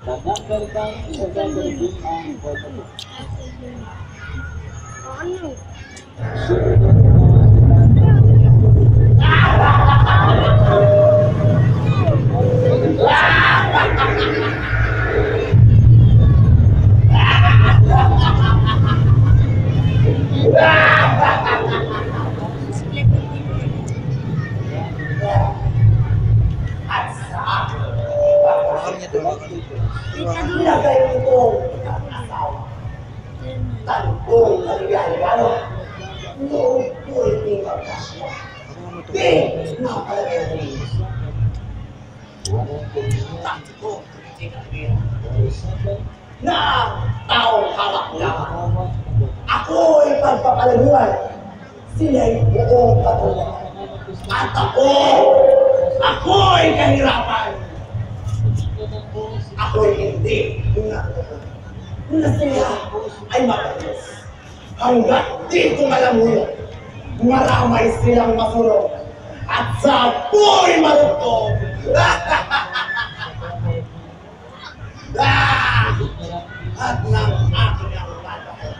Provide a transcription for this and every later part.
Ano? Ilagay mo itong asawa. Tantong nangyayari. Noong pwede magkasya. Napalagay rin. Tantong na taong hawak lang. Ako'y pagpapalaguan. Sila'y buong katulad. At ako'y kahirapan. Ako'y hindi na sila ay makalis. Hanggat dito malamuyo, maramay silang masulong at sa apoy malutong. At nang aking ang patay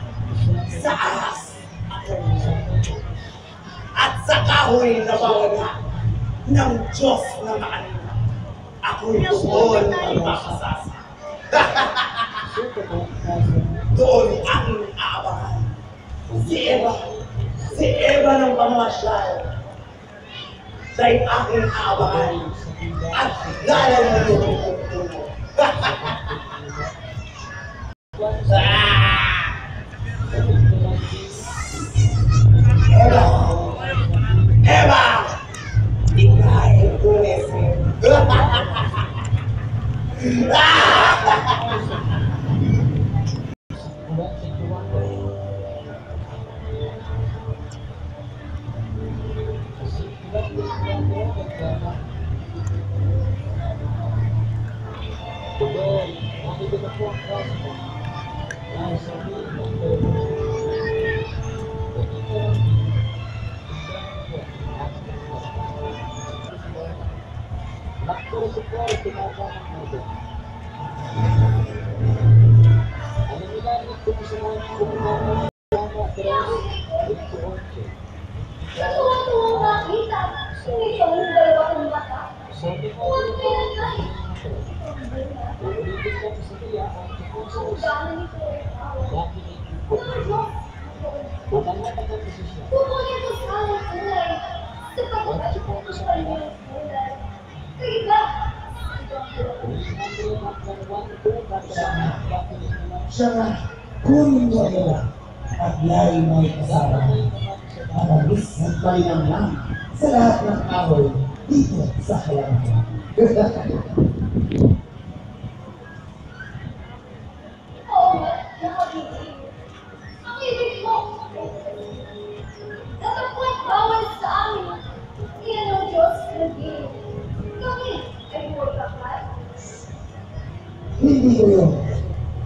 sa ahas at sa kahoy na bawala ng Diyos na makanina. Ako'y doon ang makasasa. Doon ang aabangan. Si Eva ng pamamasyal. Siya'y aking aabangan. At lalalayo ng tulo. Eva! Ikay tulis mo. Siya nga, kunin mo nila at lay mo'y kasama. Malabis at malinang lang sa lahat ng kahoy dito sa halaman. Oo, nakabibig. Ang ibig mo. Datapwat bawal sa amin. Iyan ang Diyos naging. Kami ay murkakat. Hindi ko yun.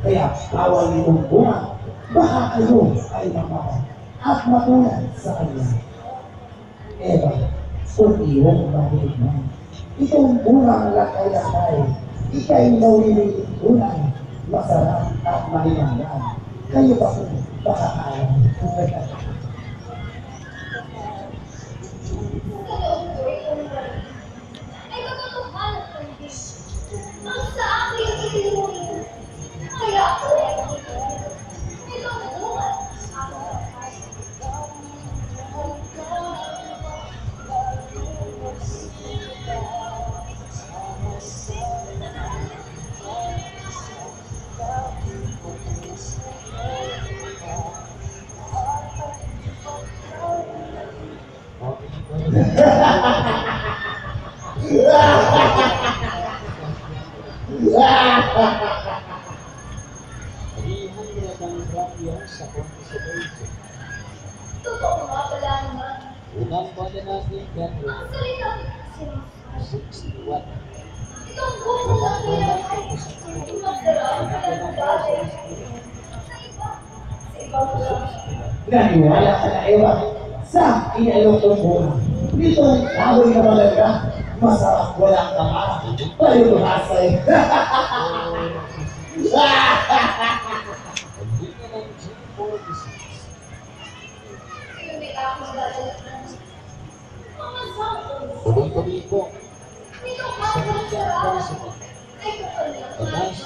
Kaya awal nitong bunga, baka kayo ay mamakan at matulad sa kanya. Eva, kung iyong mahiligman, itong bungang lakay-lakay, ika'y naulilin tunay, masarap at malinanggan. Kayo ba kung baka kaya? Ay katotohanan ng Diyos. Ang sa akin itinuloy. Kaya ako ay itong bunga ang lakay. Totoo nga pala naman. Ang salita sinasabi. Itong bunga ng nilakay ay masarap na nagdadal. Sa ibang lugar. Naniwala ka na, Eva, sa inalok ng bunga. Dito ang kahoy na malaga, masarap walang kamara. Tayo lumasay.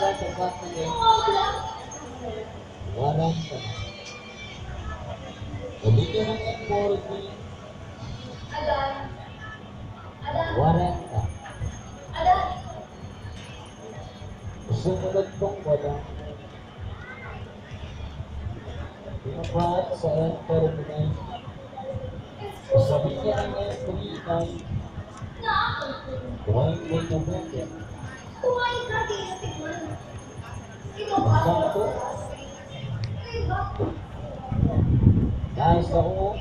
sa pagkakaya, Mawawala. walang ka. Nabigyan ng authority, Adan. Adan. walang ka. Adan. Sumunod pong wala. Pinapahat sa terminal. Sabi niya ng terminal, kumain mo na buka. Kumain ka, tiisip mo. Ikaw ba? Pagkanto, Ikaw ba? dahil sa o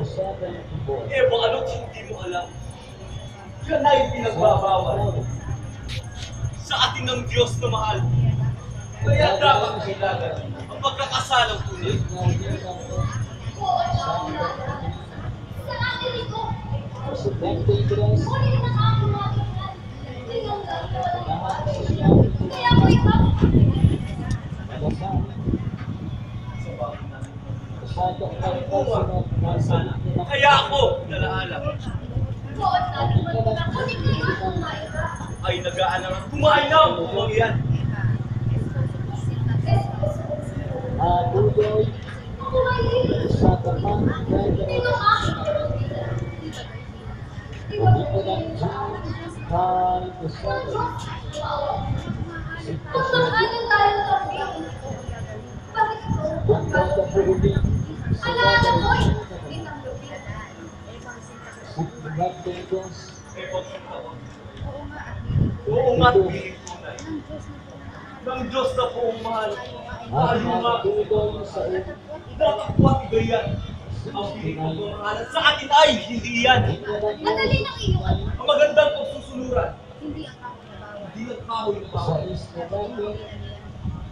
74. Eh, baka ano't hindi mo alam. Yan ay pinagbabawal sa atin ng Diyos na mahal. Kaya dapat kailangan ang pagkakasalang tunay. Oo, nakakilala. Sa atin ito. Sa 23, Kunin ng aking mga tingnan. Tingnan lang na walang babae. Kaya mo ikaw. Kaya ako, nalaala, Buot natin magpula. Kunin ka nga kumain ka. ay nag-aalangan. Kumain na ang kumang yan. Budoy, Kumain. sa tamang Ito ang aking pamilya. Pagmamahalan tayo ng kambing. Bakit ito? Alala ko eh. Itang lubi. May pagsunta ko. Oo nga't piling tunay. Ng Diyos na poong mahal. Mahal mo nga po. Dapat po at igayan. Ang piling pagmamahalan sa atin ay hindi yan. Madali ng iyong ano. Ang magandang pagsusunuran. Hindi ang kawabawa. Hindi ang kahoy ng kahoy.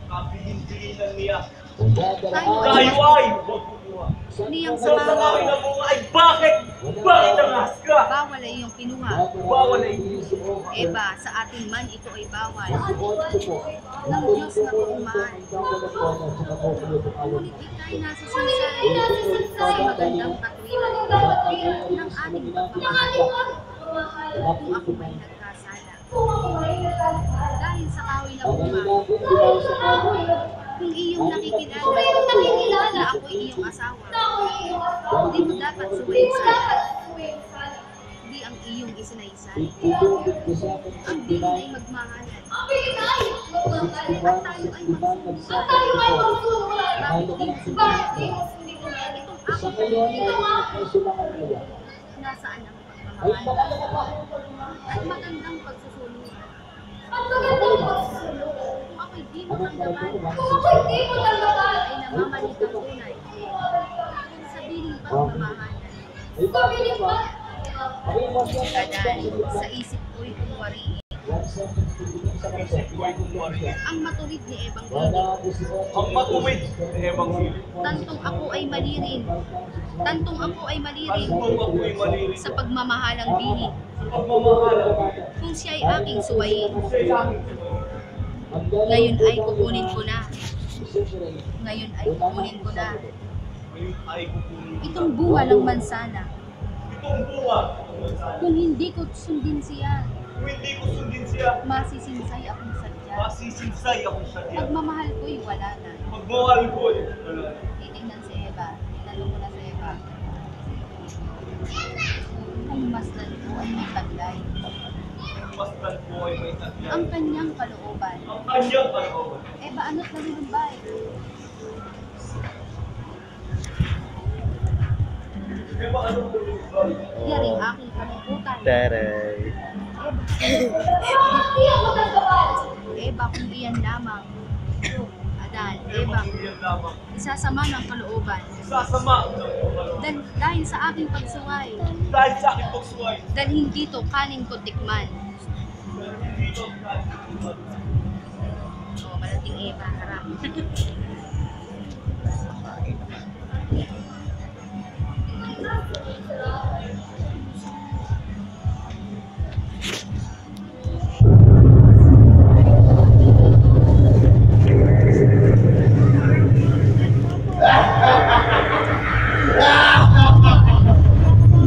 Kapilindilingan niya. Tayo ay huwag kumuha. Niyang Sa kahoy samawa, na bunga ay bakit? Bakit ang haska? bawal ay iyong kinuha. Bawal ay Eba, sa atin man ito ay bawal. Ng Diyos na pagmamahal. Ngunit ika'y nasa sansay. Sa magandang katwiran ng ating pagmamahal. Kung ako may nagkasala. Dahil sa kahoy na bunga, kung iyong nakikilala na ako'y iyong asawa, hindi mo dapat suwaysay. Hindi ang iyong isinaysay. Ang bilin ay magmahalan. At tayo ay magsusulat. Itong aking nasaan ang pagmamahal at magandang pagsusunuran. Kung ako'y di mo tanggapin, ay namamalit ang tunay. Sa biling pagmamahalan. Kadal, sa isip ko'y kumwariin. Ang matuwid ni Ebanghelyo. ang matuwid na ebanghelyo. Tantong ako ay malirin. Tantong ako ay malirin Kung ako'y malirin sa pagmamahalang bini. sa pagmamahalan, Kung siya ay aking suwayin, siya'y aking ngayon ay kukunin ko na. Ngayon ay kukunin ko na. ngayon ay kukunin. Itong bunga ng mansana. Itong bunga ng mansana. Kung hindi ko sundin siya, Kung hindi ko sundin siya, masisinsay akong sadya. masisinsay akong sadya. Pagmamahal ko'y wala na. Magmahal ko eh. Titingnan si Eva. Tinanong ko na si Eva. Kung masdan ko ay may taglay. Masdan ko ay may taglay. Ang kanyang kalooban. Ang kanyang kalooban. Eva, ano't nalulumbay? Kaya ba anong tulungan? Yaring aking kalungkutan. Taray. Eva, kung iyan lamang. Adan, Eva, Yan lamang. isasama ng kalooban. Sasama ng kalooban. Dahil sa aking pagsuway, Dahil sa aking pagsuway, dalhin dito kanin ko tikman. dito ang ating O, malating Eva, harap.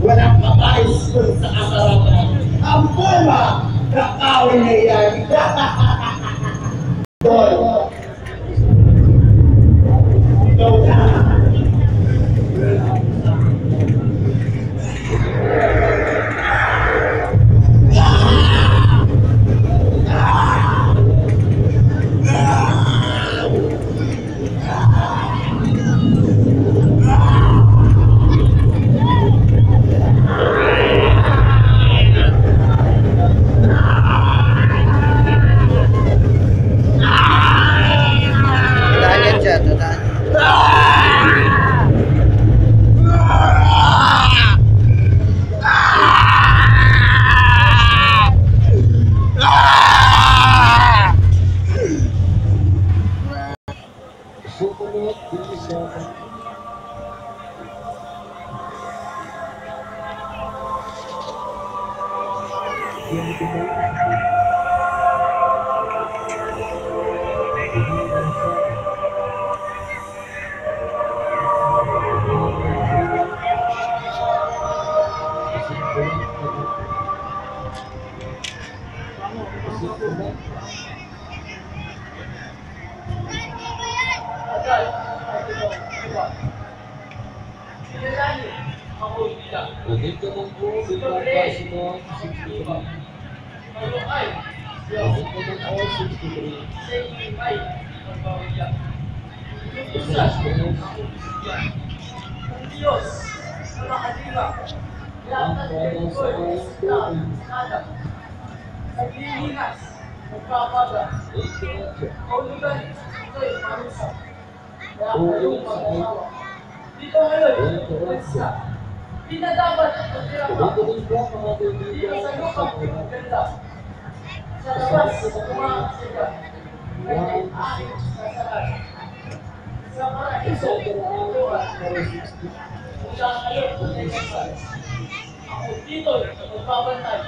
Walang mabais kung sa kasarapan. Ang bunga na kahoy ni Ayan. Doon. Ikaw na. Tandaan yan siya, tandaan. Sumunod, bisa. Yang kedua. Nandito ng po, biglang pasunod, 63. Nandito ng po, 63. Ang kaya sa mga Naglilinas, magpapaga, kaulugan, ito'y marusa. Kaya kayong mag-asawa. Dito ngayon, bansa. Di na dapat magkirama. Dito sa lupang ganda. Sa labas, kumakasaga. Ngayon, aking sasalan. Sa paraiso, lupa. Mula ngayon, ako dito, magbabantay.